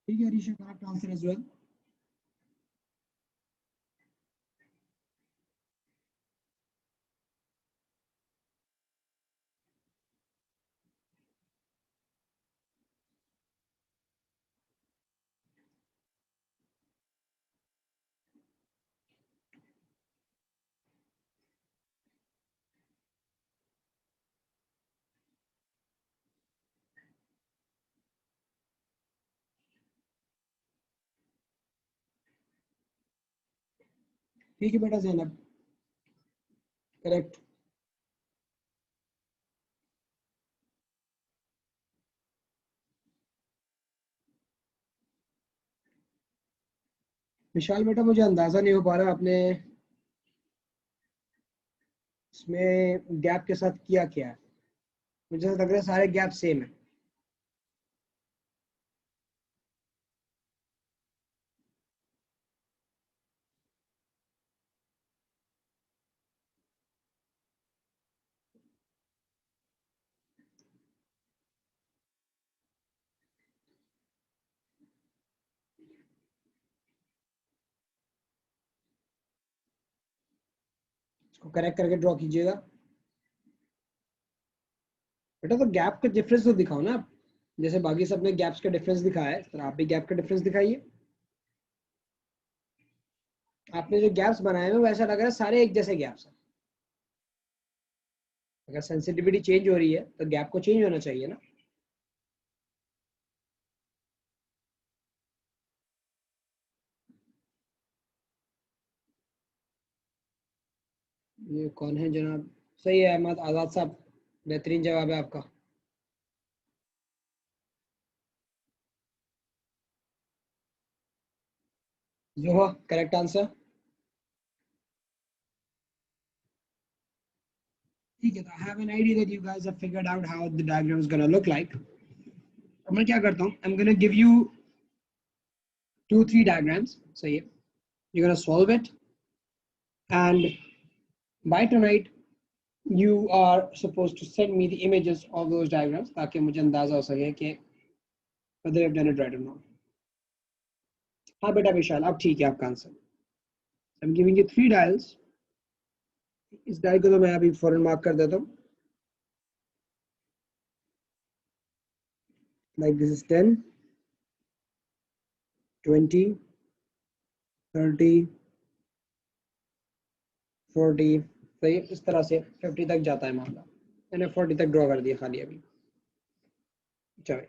ठीक है ऋषि, करेक्ट आंसर एज वेल। ठीक है बेटा ज़ैनब, करेक्ट। विशाल बेटा मुझे अंदाजा नहीं हो पा रहा आपने इसमें गैप के साथ किया क्या है। मुझे ऐसा लग रहा है सारे गैप सेम है। इसको करेक्ट करके ड्रॉ कीजिएगा बेटा। तो गैप का डिफरेंस तो दिखाओ ना आप, जैसे बाकी सब ने गैप्स का डिफरेंस दिखाया है, तो आप भी गैप का डिफरेंस दिखाइए। आपने जो गैप्स बनाए हैं वैसा लग रहा है सारे एक जैसे गैप्स हैं। अगर सेंसिटिविटी चेंज हो रही है तो गैप को चेंज होना चाहिए ना। ये कौन है जनाब? सही है अहमद आजाद साहब, बेहतरीन जवाब है आपका। जोहा, करेक्ट आंसर। ठीक है, तो I have an idea that you guys have figured out how the diagram is gonna look like. अब मैं क्या करता हूँ, I am gonna give you 2 3 diagrams, सही है। You gonna solve it and bye tonight you are supposed to send me the images of those diagrams ताकि मुझे अंदाजा हो सके कि whether I've done it right or not। हाँ बेटा विशाल, अब ठीक है आपका answer. I'm giving you 3 dials। इस डायल को तो मैं अभी फौरन मार्क कर देता हूँ। Like this is 10, 20, 30, 40, सही है। इस तरह से 50 तक जाता है मामला। मैंने 40 तक ड्रॉ कर दिया खाली अभी। चलो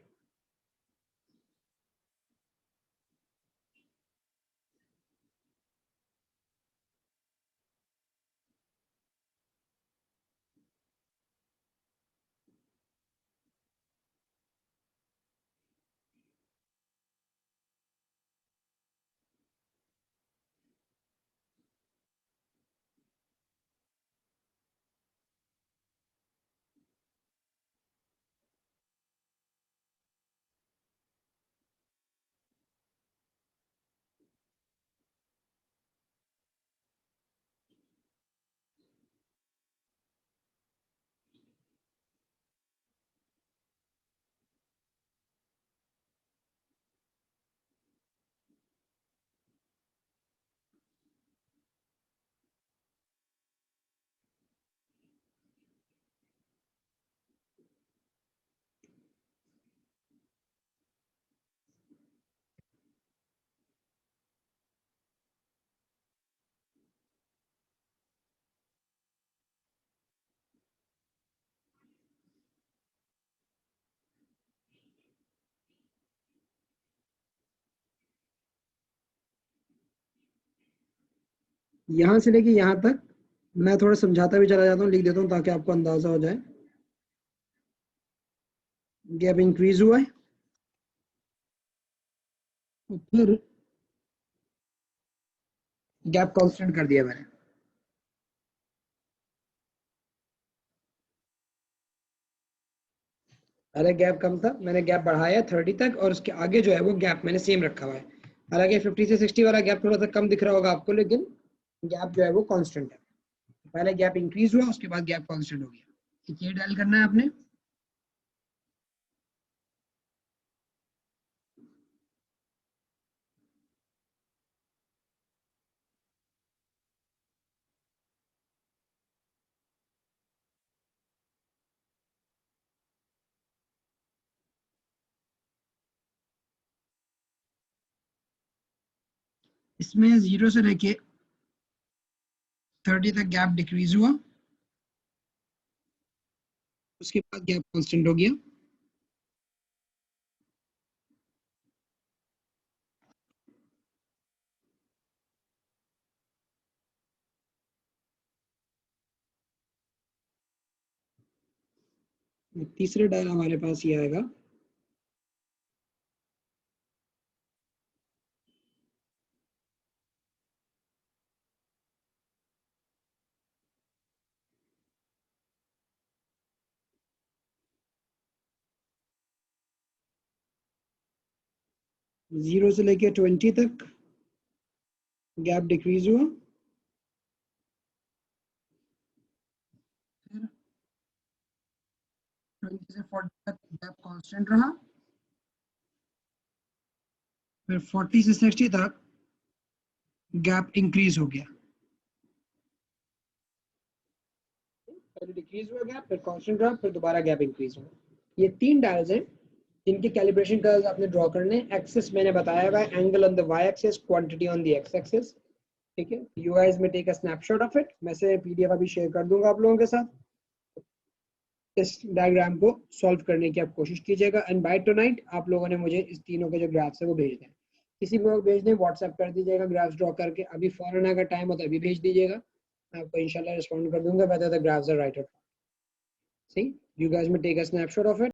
यहाँ से लेके यहाँ तक मैं थोड़ा समझाता भी चला जाता हूँ, लिख देता हूँ ताकि आपको अंदाजा हो जाए। गैप इंक्रीज हुआ है और फिर गैप कांस्टेंट कर दिया मैंने। पहले गैप कम था, मैंने गैप बढ़ाया 30 तक और उसके आगे जो है वो गैप मैंने सेम रखा हुआ है। हालांकि 50 से 60 वाला गैप थोड़ा सा कम दिख रहा होगा आपको, लेकिन गैप जो है वो कांस्टेंट है। पहले गैप इंक्रीज हुआ, उसके बाद गैप कांस्टेंट हो गया। ठीक, ये डायल करना है आपने। इसमें 0 से लेके 30 तक गैप डिक्रीज हुआ, उसके बाद गैप कांस्टेंट हो गया। तीसरे डायल हमारे पास ये आएगा, जीरो से लेके 20 तक गैप डिक्रीज हुआ, फिर 20 से 40 तक गैप कांस्टेंट रहा, फिर 40 से 60 तक गैप इंक्रीज हो गया। पहले डिक्रीज हुआ गैप, फिर कांस्टेंट रहा, फिर दोबारा गैप इंक्रीज हुआ। ये 3 डायल्स हैं जिनके कैलिब्रेशन कर्व्स आपने ड्रॉ करने। एक्सिस मैंने बताया हुआ है, angle on the y axis, quantity on the x axis. ठीक है, you guys may take a snapshot of it. मैं से पीडीएफ अभी शेयर कर दूंगा आप लोगों के साथ। इस डायग्राम को सॉल्व करने की आप कोशिश कीजिएगा, एंड बाय टुनाइट आप लोगों ने मुझे इस तीनों के जो ग्राफ्स है वो भेज दें। किसी को भेज दें, व्हाट्सएप कर दीजिएगा ग्राफ्स ड्रॉ करके। अभी फौरन अगर टाइम हो तो अभी भेज दीजिएगा, मैं आपको इंशाल्लाह रिस्पॉन्ड कर दूंगा whether the graphs are right or not. See, you guys may take a snapshot of it.